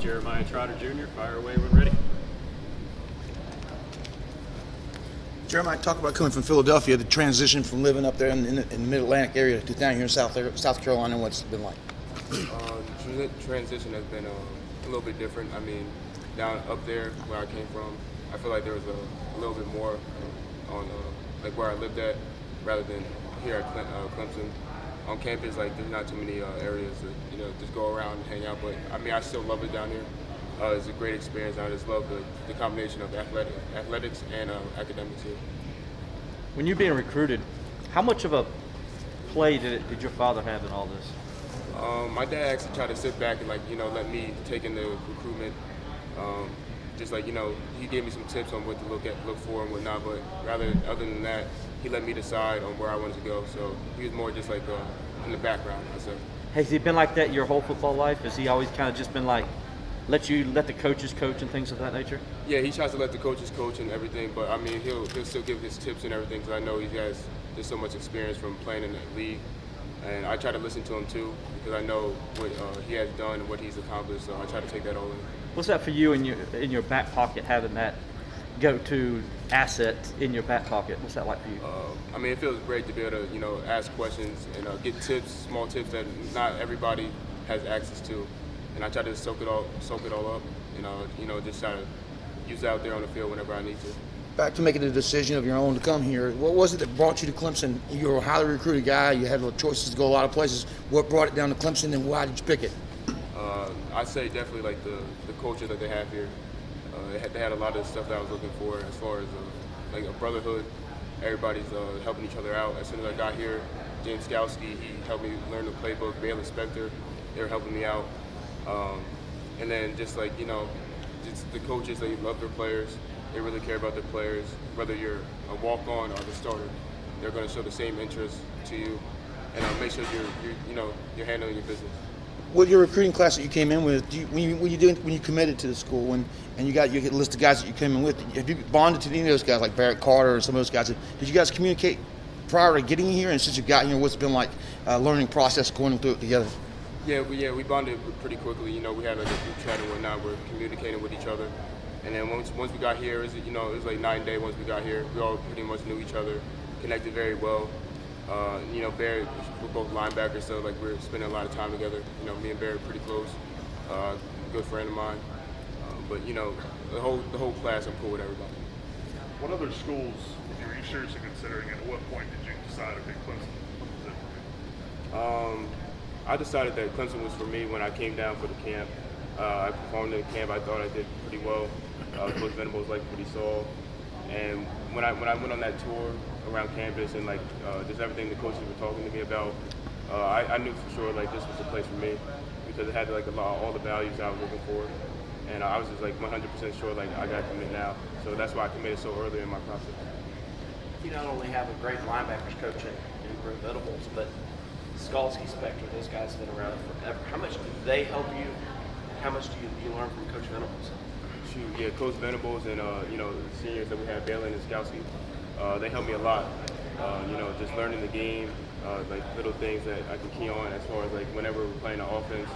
Jeremiah Trotter Jr., fire away when ready. Jeremiah, talk about coming from Philadelphia, the transition from living up there in the Mid-Atlantic area to down here in South Carolina, and what's it been like? Transition has been a little bit different. I mean, down up there where I came from, I feel like there was a little bit more on like where I lived at, rather than here at Clemson. On campus, like there's not too many areas that just go around and hang out. But I mean, I still love it down here. It's a great experience. I just love the combination of athletics and academics here. When you're being recruited, how much of a play did your father have in all this? My dad actually tried to sit back and let me take in the recruitment. He gave me some tips on what to look for and whatnot. But other than that, he let me decide on where I wanted to go. So he was more just in the background, I said. Has he been like that your whole football life? Has he always kind of just been like, let the coaches coach and things of that nature? Yeah, he tries to let the coaches coach and everything, but I mean, he'll still give his tips and everything, because I know he has just so much experience from playing in the league, and I try to listen to him too, because I know what he has done and what he's accomplished. So I try to take that all in. What's that for you in your back pocket, having that go-to asset in your back pocket? What's that like for you? I mean, it feels great to be able to ask questions and get tips, small tips that not everybody has access to. And I try to soak it all up, just try to use it out there on the field whenever I need to. Back to making the decision of your own to come here, what was it that brought you to Clemson? You were a highly recruited guy. You had choices to go a lot of places. What brought it down to Clemson, and why did you pick it? I'd say definitely like the culture that they have here. They had a lot of stuff that I was looking for, as far as like a brotherhood. Everybody's helping each other out. As soon as I got here, James Skowski, he helped me learn the playbook. Bailey Spector, they were helping me out. And then just the coaches, they love their players. They really care about their players. Whether you're a walk-on or the starter, they're going to show the same interest to you, and make sure you're handling your business. With your recruiting class that you came in with, when you committed to the school, and you got your list of guys that you came in with, have you bonded to any of those guys, like Barrett Carter or some of those guys? Did you guys communicate prior to getting here, and since you got here, what's it been like learning process going through it together? Yeah, we bonded pretty quickly. We had like a group chat and whatnot. We're communicating with each other, and then once we got here, it was like night and day. Once we got here, we all pretty much knew each other, connected very well. Barrett, we're both linebackers, so we're spending a lot of time together. Me and Barrett are pretty close. Good friend of mine. But the whole class, I'm cool with everybody. What other schools were you seriously considering, and at what point did you decide to pick Clemson? I decided that Clemson was for me when I came down for the camp. I performed in the camp. I thought I did pretty well. Coach Venables liked what he saw, and when I went on that tour around campus and just everything the coaches were talking to me about, I knew for sure this was the place for me, because it had all the values I was looking for, and I was just 100% sure I got to commit now. So that's why I committed so early in my process. You not only have a great linebackers coach in Brent Venables, but Skalski, Spector, those guys have been around forever. How much do they help you? How much do you learn from Coach Venables? Shoot, yeah, Coach Venables and the seniors that we have, Bailey and Skalski, they help me a lot. Just learning the game, little things that I can key on as far as whenever we're playing the offense,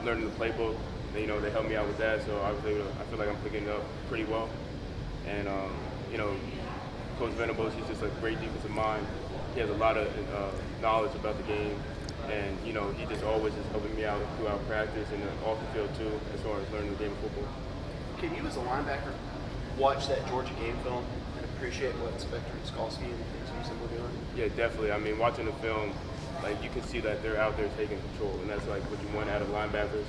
learning the playbook. They help me out with that, so I feel like I'm picking it up pretty well. And Coach Venables, he's just a great defensive mind. He has a lot of knowledge about the game, and he just always is helping me out throughout practice and off the field too, as far as learning the game of football. Can you, as a linebacker, watch that Georgia game film and appreciate what Spector and Skalski and things were doing? Yeah, definitely. I mean, watching the film, you can see that they're out there taking control, and that's what you want out of linebackers.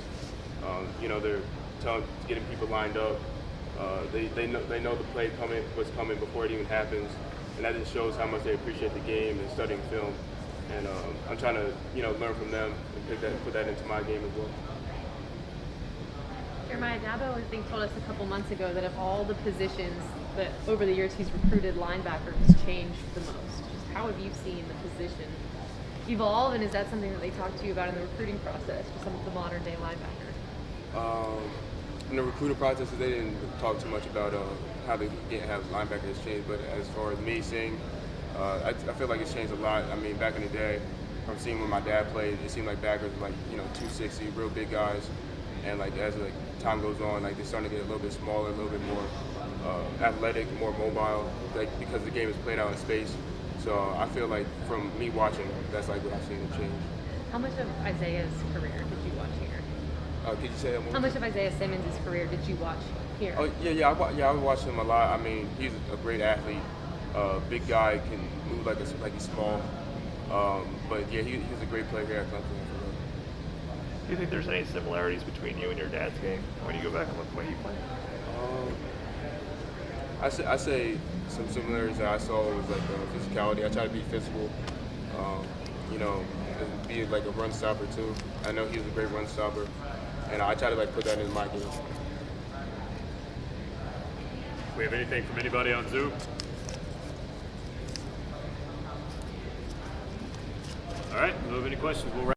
They're getting people lined up. They know the play what's coming before it even happens. And that just shows how much they appreciate the game and studying film. And I'm trying to, learn from them and put that into my game as well. Jeremiah, Dabo, I think, told us a couple months ago that of all the positions that over the years he's recruited, linebacker has changed the most. Just how have you seen the position evolve, and is that something that they talk to you about in the recruiting process for some of the modern-day linebackers? In the recruiting process, they didn't talk too much about how linebacker has changed, but as far as me seeing, I feel like it's changed a lot. I mean, back in the day, from seeing when my dad played, it seemed like backers were 260, real big guys. and like as like time goes on, like they're starting to get a little bit smaller, a little bit more athletic, more mobile, like because the game is played out in space. So I feel like from me watching, that's like what I've seen them change. How much of Isaiah's career did you watch here? Could you say that more? How much of Isaiah Simmons' career did you watch here? Oh I watched him a lot. I mean, he's a great athlete, big guy, can move like he's small. But yeah, he's a great player here at Clemson. Do you think there's any similarities between you and your dad's game when you go back and look at the way you play? I say some similarities that I saw was like physicality. I try to be physical, you know, and be like a run stopper too. I know he was a great run stopper, and I try to like put that in my game. We have anything from anybody on Zoom? All right, if you have any questions, we'll wrap.